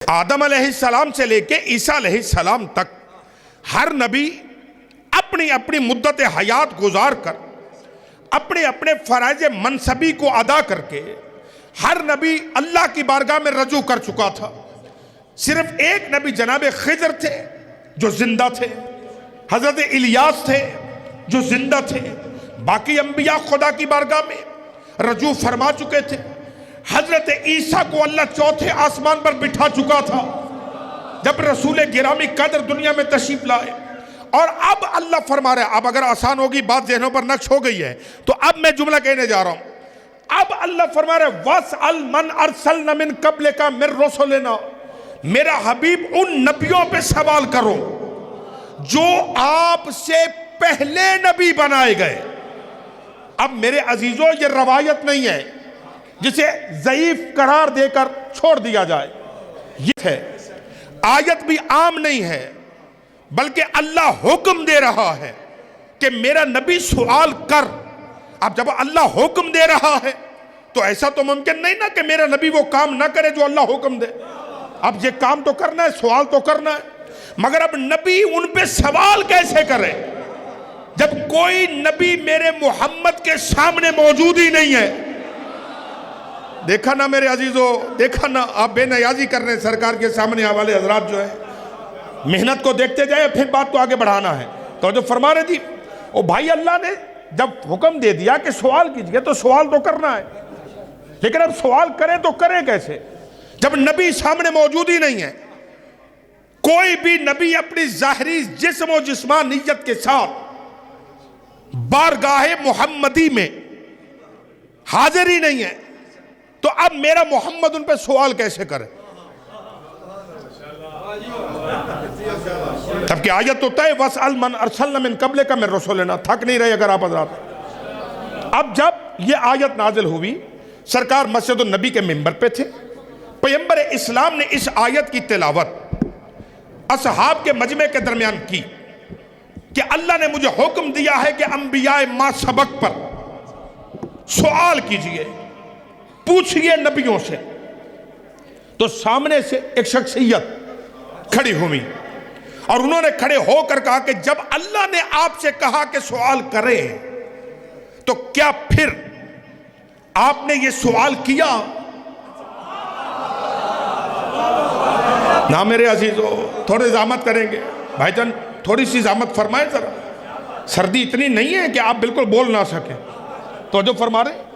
آدم علیہ السلام سے لے کے عیسیٰ علیہ السلام تک ہر نبی اپنی اپنی مدت حیات گزار کر اپنے اپنے فرائض منصبی کو ادا کر کے ہر نبی اللہ کی بارگاہ میں رجوع کر چکا تھا۔ صرف ایک نبی جناب خضر تھے جو زندہ تھے، حضرت الیاس تھے جو زندہ تھے، باقی انبیاء خدا کی بارگاہ میں رجوع فرما چکے تھے۔ حضرت عیسیٰ کو اللہ چوتھے آسمان پر بٹھا چکا تھا جب رسول گرامی قدر دنیا میں تشریف لائے، اور اب اللہ فرما رہا ہے، اب اگر آسان ہوگی بات ذہنوں پر نقش ہو گئی ہے تو اب میں جملہ کہنے جا رہا ہوں۔ اب اللہ فرما رہا ہے وَاسْأَلْ مَنْ أَرْسَلْنَا مِنْ قَبْلِكَ مِنْ رُسُلِنَا، میرا حبیب ان نبیوں پہ سوال کرو جو آپ سے پہلے نبی بنائے گئے۔ اب میرے عزیزوں یہ روایت نہیں ہے جسے ضعیف قرار دے کر چھوڑ دیا جائے، یہ ہے آیت بھی عام نہیں ہے بلکہ اللہ حکم دے رہا ہے کہ میرا نبی سوال کر۔ اب جب اللہ حکم دے رہا ہے تو ایسا تو ممکن نہیں نا کہ میرا نبی وہ کام نہ کرے جو اللہ حکم دے۔ اب یہ کام تو کرنا ہے، سوال تو کرنا ہے، مگر اب نبی ان پہ سوال کیسے کرے جب کوئی نبی میرے محمد کے سامنے موجود ہی نہیں ہے؟ دیکھا نا میرے عزیزو، دیکھا نا، آپ بے نیازی کر رہے ہیں سرکار کے سامنے حوالے حضرات جو ہے، محنت کو دیکھتے جائے پھر بات کو آگے بڑھانا ہے۔ تو جو فرما رہے تھی او بھائی، اللہ نے جب حکم دے دیا کہ سوال کیجئے تو سوال تو کرنا ہے، لیکن اب سوال کریں تو کریں کیسے جب نبی سامنے موجود ہی نہیں ہے؟ کوئی بھی نبی اپنی ظاہری جسم و جسمانیت کے ساتھ بارگاہ محمدی میں حاضر ہی نہیں ہے، تو اب میرا محمد ان پہ سوال کیسے کرے؟ تب کہ آیت تو تے وَاسْأَلْ مَنْ أَرْسَلْنَا مِنْ قَبْلِكَ مِنْ رُسُلِنَا، تھک نہیں رہے اگر آپ حضرات۔ اب جب یہ آیت نازل ہوئی، سرکار مسجد النبی کے منبر پہ تھے، پیغمبر اسلام نے اس آیت کی تلاوت اصحاب کے مجمع کے درمیان کی کہ اللہ نے مجھے حکم دیا ہے کہ انبیاء ما سبق پر سوال کیجئے، پوچھئے نبیوں سے۔ تو سامنے سے ایک شخصیت کھڑی ہوئی اور انہوں نے کھڑے ہو کر کہا کہ جب اللہ نے آپ سے کہا کہ سوال کریں تو کیا پھر آپ نے یہ سوال کیا؟ نہ میرے عزیزو، تھوڑے زحمت کریں گے بھائی جان، تھوڑی سی زحمت فرمائیں ذرا، سردی اتنی نہیں ہے کہ آپ بالکل بول نہ سکیں۔ تو جو فرما رہے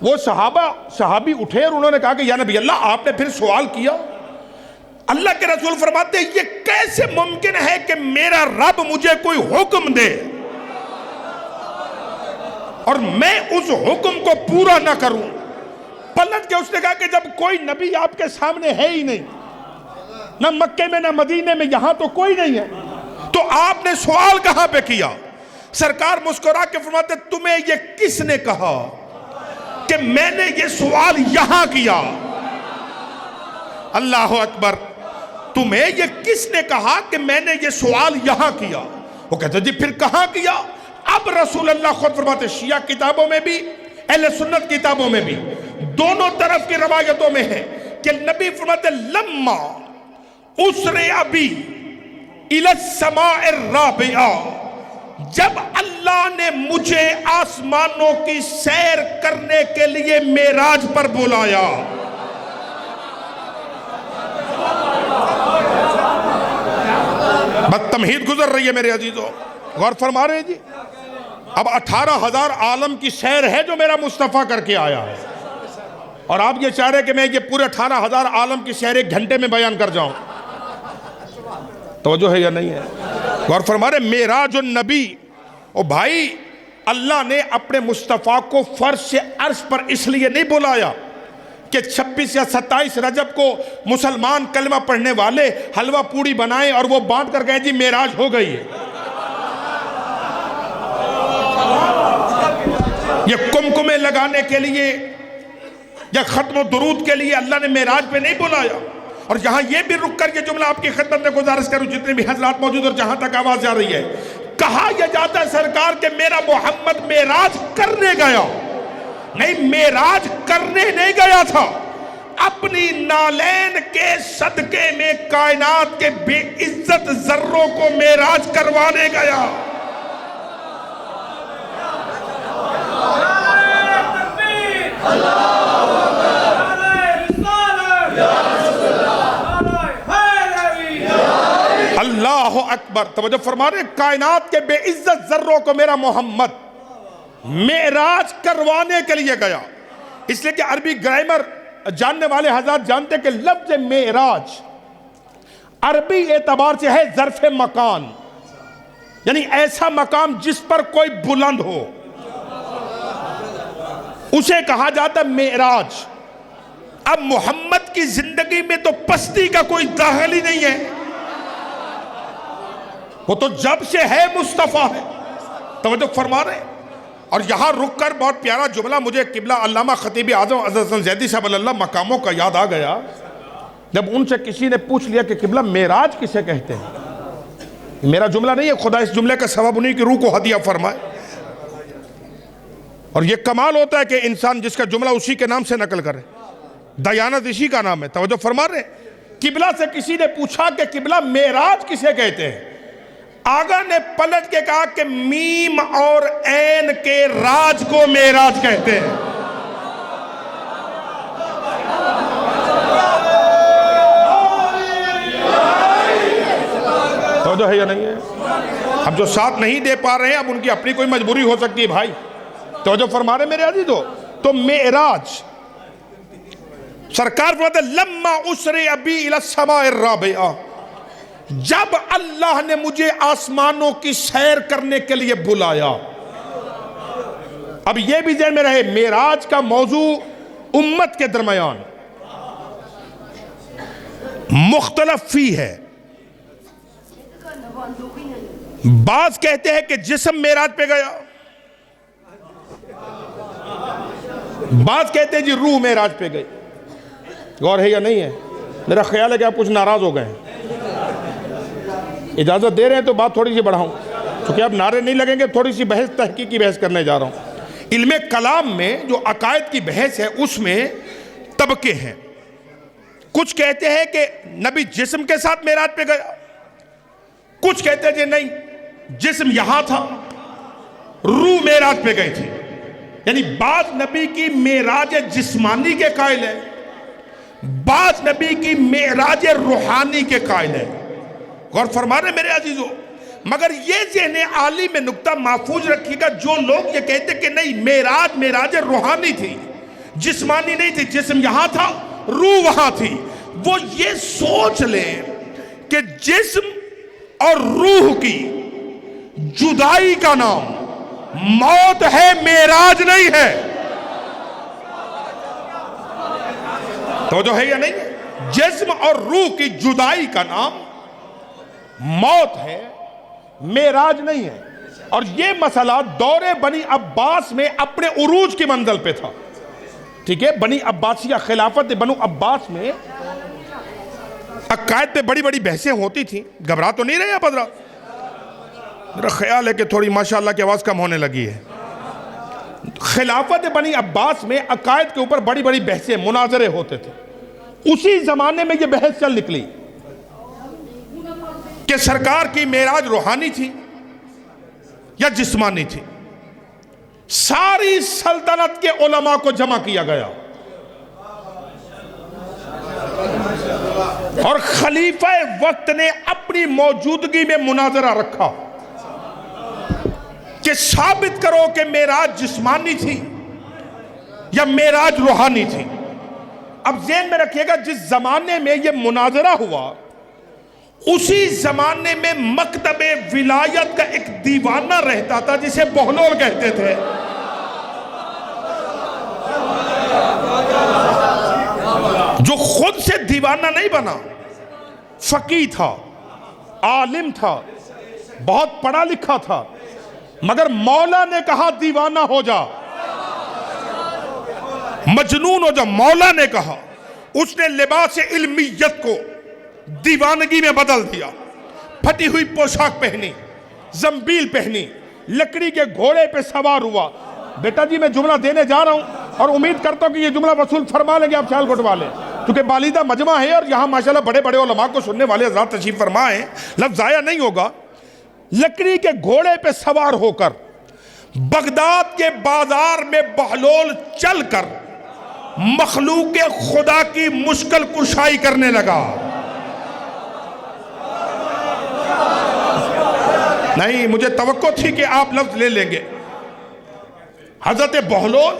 وہ صحابی اٹھے اور انہوں نے کہا کہ یا نبی اللہ، آپ نے پھر سوال کیا؟ اللہ کے رسول فرماتے ہیں یہ کیسے ممکن ہے کہ میرا رب مجھے کوئی حکم دے اور میں اس حکم کو پورا نہ کروں؟ پلٹ کے اس نے کہا کہ جب کوئی نبی آپ کے سامنے ہے ہی نہیں، نہ مکے میں نہ مدینے میں، یہاں تو کوئی نہیں ہے، تو آپ نے سوال کہاں پہ کیا؟ سرکار مسکرا کے فرماتے تمہیں یہ کس نے کہا کہ میں نے یہ سوال یہاں کیا؟ اللہ اکبر، تمہیں یہ کس نے کہا کہ میں نے یہ سوال یہاں کیا؟ وہ کہتے جی پھر کہاں کیا؟ اب رسول اللہ خود فرماتے، شیعہ کتابوں میں بھی اہل سنت کتابوں میں بھی دونوں طرف کی روایتوں میں ہے کہ نبی فرماتے لما اسرع بی الی السماء الرابعہ، جب اللہ نے مجھے آسمانوں کی سیر کرنے کے لیے معراج پر بلایا، بس تمہید گزر رہی ہے میرے عزیزوں، غور فرما رہے ہیں جی۔ اب 18,000 عالم کی سیر ہے جو میرا مصطفیٰ کر کے آیا ہے، اور آپ یہ چاہ رہے کہ میں یہ پورے 18,000 عالم کی سیر 1 گھنٹے میں بیان کر جاؤں؟ توجہ ہے یا نہیں ہے؟ غور فرما رہے معراج النبی، او بھائی اللہ نے اپنے مصطفیٰ کو فرش سے عرش پر اس لیے نہیں بلایا کہ 26 یا 27 رجب کو مسلمان کلمہ پڑھنے والے حلوہ پوڑی بنائیں اور وہ بانٹ کر کہیں جی معراج ہو گئی ہے۔ یہ کمکمے لگانے کے لیے یا ختم و درود کے لیے اللہ نے معراج پہ نہیں بلایا۔ اور یہاں یہ بھی رک کر یہ جملہ آپ کی خدمت میں گزارش کروں، جتنے بھی حضرات موجود اور جہاں تک آواز جا رہی ہے، کہا یہ جاتا ہے سرکار کہ میرا محمد معراج کرنے گیا، نہیں معراج کرنے نہیں گیا تھا، اپنی نالین کے صدقے میں کائنات کے بے عزت ذروں کو معراج کروانے گیا. اللہ اکبر. توجہ فرما رہے, کائنات کے بے عزت ذروں کو میرا محمد معراج کروانے کے لیے گیا. اس لیے کہ عربی گرامر جاننے والے حضرات جانتے کہ لفظ معراج عربی اعتبار سے ہے ظرف مکان, یعنی ایسا مقام جس پر کوئی بلند ہو, اسے کہا جاتا معراج. اب محمد کی زندگی میں تو پستی کا کوئی داخل ہی نہیں ہے, وہ تو جب سے ہے مصطفیٰ ہے. توجہ فرما رہے ہیں. اور یہاں رک کر بہت پیارا جملہ مجھے قبلہ علامہ خطیب اعظم حضرت حسن زیدی صاحب اللہ مقاموں کا یاد آ گیا, جب ان سے کسی نے پوچھ لیا کہ قبلہ معراج کسے کہتے ہیں. میرا جملہ نہیں ہے, خدا اس جملے کا ثواب انہی کی روح کو ہدیہ فرمائے. اور یہ کمال ہوتا ہے کہ انسان جس کا جملہ اسی کے نام سے نقل کرے, دیانت اسی کا نام ہے. توجہ فرما رہے ہیں. قبلہ سے کسی نے پوچھا کہ قبلہ معراج کسے کہتے ہیں. آقا نے پلٹ کے کہا کہ میم اور عین کے راج کو معراج کہتے ہیں. توجہ ہے یا نہیں ہے؟ اب جو ساتھ نہیں دے پا رہے ہیں اب ان کی اپنی کوئی مجبوری ہو سکتی ہے بھائی. توجہ فرما رہے میرے عزیزو. تو معراج سرکار فرماتے لما اسری ابی الی السماء الرابعہ, جب اللہ نے مجھے آسمانوں کی سیر کرنے کے لیے بلایا. اب یہ بھی ذہن میں رہے, معراج کا موضوع امت کے درمیان مختلف فی ہے. بعض کہتے ہیں کہ جسم معراج پہ گیا, بعض کہتے ہیں جی روح معراج پہ گئی. غور ہے یا نہیں ہے؟ میرا خیال ہے کہ آپ کچھ ناراض ہو گئے ہیں. اجازت دے رہے ہیں تو بات تھوڑی سی بڑھاؤں, کیونکہ اب نعرے نہیں لگیں گے. تھوڑی سی بحث تحقیقی بحث کرنے جا رہا ہوں. علم کلام میں جو عقائد کی بحث ہے اس میں طبقے ہیں. کچھ کہتے ہیں کہ نبی جسم کے ساتھ معراج پہ گیا, کچھ کہتے ہیں کہ نہیں جسم یہاں تھا, روح معراج پہ گئی تھی. یعنی بعض نبی کی معراج جسمانی کے قائل ہے, بعض نبی کی معراج روحانی کے قائل ہے. غور فرما رہے میرے عزیزو. مگر یہ ذہن عالی میں نقطہ محفوظ رکھیے گا, جو لوگ یہ کہتے کہ نہیں معراج روحانی تھی, جسمانی نہیں تھی, جسم یہاں تھا روح وہاں تھی, وہ یہ سوچ لیں کہ جسم اور روح کی جدائی کا نام موت ہے, معراج نہیں ہے. توجہ ہے یا نہیں؟ جسم اور روح کی جدائی کا نام موت ہے, معراج نہیں ہے. اور یہ مسئلہ دور بنی عباس میں اپنے عروج کی منزل پہ تھا. ٹھیک ہے, بنی عباسیہ خلافت بنو عباس میں عقائد پہ بڑی بڑی بحثیں ہوتی تھیں. گھبرا تو نہیں رہے آپ حضرات؟ میرا خیال ہے کہ تھوڑی ماشاءاللہ کی آواز کم ہونے لگی ہے. خلافت بنی عباس میں عقائد کے اوپر بڑی بڑی بحثیں مناظرے ہوتے تھے. اسی زمانے میں یہ بحث چل نکلی کہ سرکار کی معراج روحانی تھی یا جسمانی تھی. ساری سلطنت کے علماء کو جمع کیا گیا اور خلیفہ وقت نے اپنی موجودگی میں مناظرہ رکھا کہ ثابت کرو کہ معراج جسمانی تھی یا معراج روحانی تھی. اب ذہن میں رکھیے گا, جس زمانے میں یہ مناظرہ ہوا اسی زمانے میں مکتب ولایت کا ایک دیوانہ رہتا تھا جسے بہلول کہتے تھے. جو خود سے دیوانہ نہیں بنا, فقیہ تھا, عالم تھا, بہت پڑھا لکھا تھا, مگر مولا نے کہا دیوانہ ہو جا, مجنون ہو جا. مولا نے کہا, اس نے لباس علمیت کو دیوانگی میں بدل دیا. پھٹی ہوئی پوشاک پہنی, زنبیل پہنی, لکڑی کے گھوڑے پہ سوار ہوا. بیٹا جی میں جملہ دینے جا رہا ہوں, اور امید کرتا ہوں کہ یہ جملہ وصول فرما لیں گے آپ چال گھٹوا لیں، کیونکہ بالیدہ مجمع ہے اور یہاں ماشاءاللہ بڑے بڑے علماء کو سننے والے حضرات تشریف فرما ہیں، لفظ ضائع نہیں ہوگا۔ لکڑی کے گھوڑے پہ سوار ہو کر بغداد کے بازار میں بہلول چل کر مخلوق خدا کی مشکل کشائی کرنے لگا۔ نہیں، مجھے توقع تھی کہ آپ لفظ لے لیں گے۔ حضرت بہلول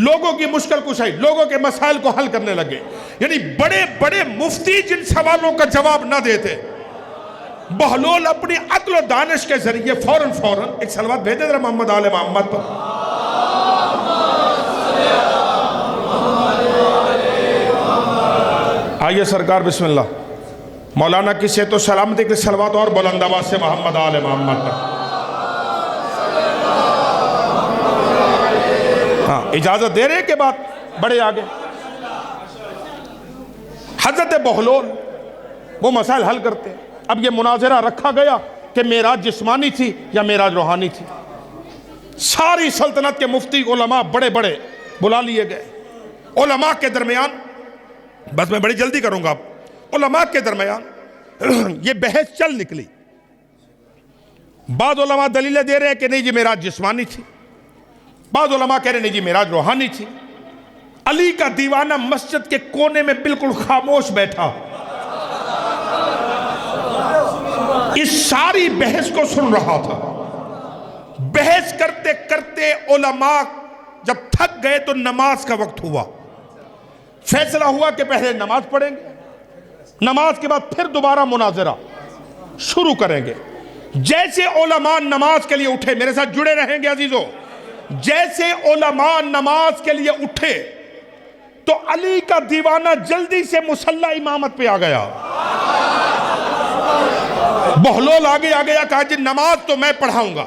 لوگوں کی مشکل کشائی، لوگوں کے مسائل کو حل کرنے لگے۔ یعنی بڑے بڑے مفتی جن سوالوں کا جواب نہ دیتے، بہلول اپنی عقل و دانش کے ذریعے فوراً ایک صلوات بھیجے ذرا محمد آل محمد پر۔ آئیے سرکار بسم اللہ، مولانا کی صحت و سلامتی کے صلوات اور بلند آواز سے محمد آل محمد پر۔ ہاں اجازت دے رہے کہ بات بڑے آگے۔ حضرت بہلول وہ مسائل حل کرتے ہیں۔ اب یہ مناظرہ رکھا گیا کہ معراج جسمانی تھی یا معراج روحانی تھی۔ ساری سلطنت کے مفتی علماء بڑے بڑے بلا لیے گئے۔ علماء کے درمیان، بس میں بڑی جلدی کروں گا، علماء کے درمیان یہ بحث چل نکلی۔ بعض علماء دلیلیں دے رہے ہیں کہ نہیں جی معراج جسمانی تھی، بعض علماء کہہ رہے ہیں نہیں جی معراج روحانی تھی۔ علی کا دیوانہ مسجد کے کونے میں بالکل خاموش بیٹھا، اس ساری بحث کو سن رہا تھا۔ بحث کرتے کرتے علماء جب تھک گئے تو نماز کا وقت ہوا۔ فیصلہ ہوا کہ پہلے نماز پڑھیں گے، نماز کے بعد پھر دوبارہ مناظرہ شروع کریں گے۔ جیسے علماء نماز کے لیے اٹھے، میرے ساتھ جڑے رہیں گے عزیزو، جیسے علماء نماز کے لیے اٹھے تو علی کا دیوانہ جلدی سے مصلی امامت پہ آ گیا۔ بہلول آگے آ گیا، کہا جی نماز تو میں پڑھاؤں گا،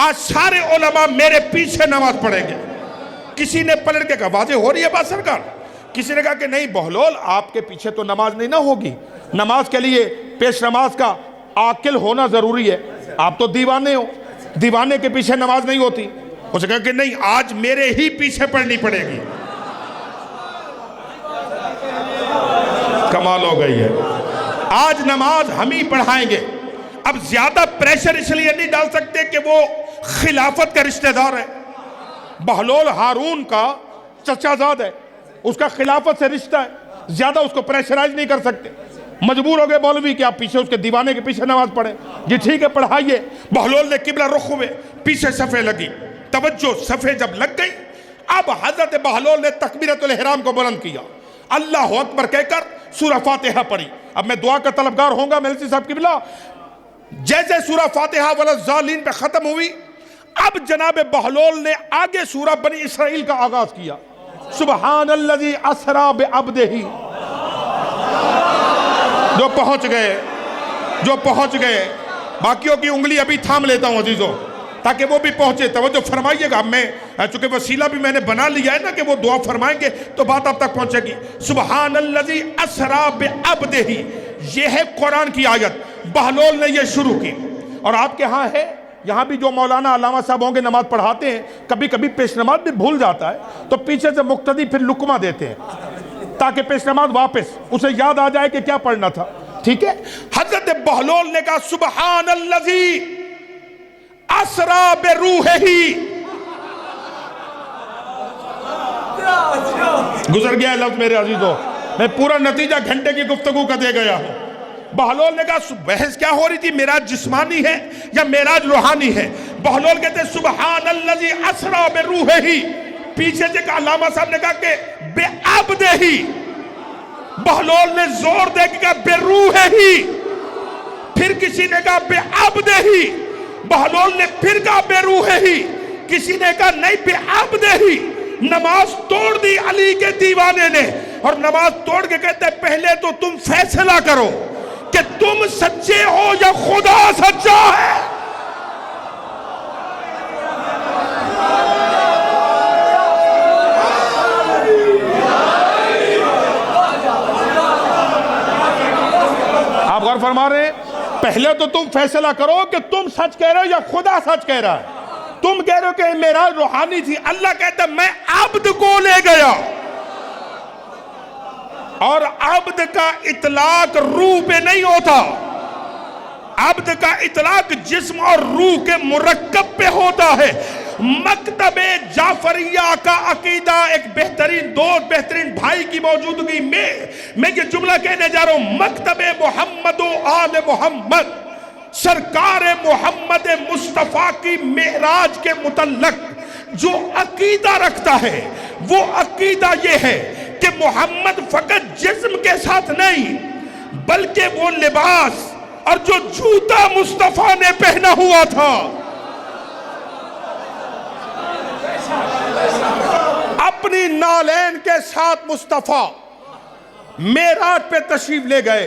آج سارے علماء میرے پیچھے نماز پڑھیں گے۔ کسی نے پلٹ کے کہا واضح ہو رہی ہے بات سرکار؟ کسی نے کہا کہ نہیں بہلول آپ کے پیچھے تو نماز نہیں نہ ہوگی، نماز کے لیے پیش نماز کا عاقل ہونا ضروری ہے، آپ تو دیوانے ہو، دیوانے کے پیچھے نماز نہیں ہوتی۔ اس نے کہا کہ نہیں آج میرے ہی پیچھے پڑھنی پڑے گی۔ کمال ہو گئی ہے، آج نماز ہم ہی پڑھائیں گے۔ اب زیادہ پریشر اس لیے نہیں ڈال سکتے کہ وہ خلافت کا رشتہ دار ہے، بہلول ہارون کا چچا زاد ہے، اس کا خلافت سے رشتہ ہے، زیادہ اس کو پریشرائز نہیں کر سکتے۔ مجبور ہو گئے مولوی کہ آپ پیچھے اس کے دیوانے کے پیچھے نماز پڑھیں۔ جی ٹھیک ہے پڑھائیے۔ بہلول نے قبلہ رخ ہوئے، پیچھے صفیں لگی، توجہ صفیں جب لگ گئی، اب حضرت بہلول نے تکبیرۃ الاحرام کو بلند کیا، اللہ اکبر کہہ کر سورہ فاتحہ پڑھی۔ اب میں دعا کا طلبگار ہوں گا ملسی صاحب قبلہ۔ جیسے سورہ فاتحہ والضالین پہ ختم ہوئی، اب جناب بہلول نے آگے سورہ بنی اسرائیل کا آغاز کیا۔ سبحان الذی اسری بعبدہ، جو پہنچ گئے، باقیوں کی انگلی ابھی تھام لیتا ہوں عزیزوں تاکہ وہ بھی پہنچے۔ توجہ فرمائیے گا، میں چونکہ وسیلہ بھی میں نے بنا لیا ہے نا کہ وہ دعا فرمائیں گے تو بات اب تک پہنچے گی۔ سبحان الذی اسری بعبدہ، یہ ہے قرآن کی آیت، بہلول نے یہ شروع کی۔ اور آپ کے ہاں ہے، یہاں بھی جو مولانا علامہ صاحب ہوں گے نماز پڑھاتے ہیں، کبھی کبھی پیش نماز بھی بھول جاتا ہے تو پیچھے سے مقتدی پھر لقمہ دیتے ہیں تاکہ پیش نماز واپس اسے یاد آ جائے کہ کیا پڑھنا تھا، ٹھیک ہے۔ حضرت بہلول نے کہا سبحان الذی اسری بروحہ، گزر گیا لفظ میرے عزیزوں، میں پورا نتیجہ گھنٹے کی گفتگو کا دے گیا ہوں۔ بہلول نے کہا بحث کیا ہو رہی تھی، معراج جسمانی ہے یا معراج روحانی ہے؟ بہلول کہتے ہیں سبحان الذی اسری بروحہ، پیچھے سے علامہ صاحب نے کہا کہ بعبدہ، بہلول نے زور دے کے کہا بروحہ، پھر کسی نے کہا بعبدہ، بہلول نے پھر کہا بروحہ، کسی نے کہا نہیں بعبدہ۔ نماز توڑ دی علی کے دیوانے نے، اور نماز توڑ کے کہتے ہیں پہلے تو تم فیصلہ کرو کہ تم سچے ہو یا خدا سچا ہے۔ آپ غور فرما رہے ہیں، پہلے تو تم فیصلہ کرو کہ تم سچ کہہ رہے ہو یا خدا سچ کہہ رہا ہے۔ تم کہہ رہے ہو کہ معراج روحانی تھی، اللہ کہتا ہے میں عبد کو لے گیا، اور عبد کا اطلاق روح پہ نہیں ہوتا، عبد کا اطلاق جسم اور روح کے مرکب پہ ہوتا ہے۔ مکتب جعفریہ کا عقیدہ، ایک بہترین دوست، بہترین بھائی کی موجودگی میں یہ جملہ کہنے جا رہا ہوں، مکتب محمد و آل محمد، سرکار محمد مصطفیٰ کی معراج کے متعلق جو عقیدہ رکھتا ہے، وہ عقیدہ یہ ہے کہ محمد فقط جسم کے ساتھ نہیں، بلکہ وہ لباس اور جو جوتا مصطفیٰ نے پہنا ہوا تھا، اپنی نالین کے ساتھ مصطفیٰ معراج پہ تشریف لے گئے۔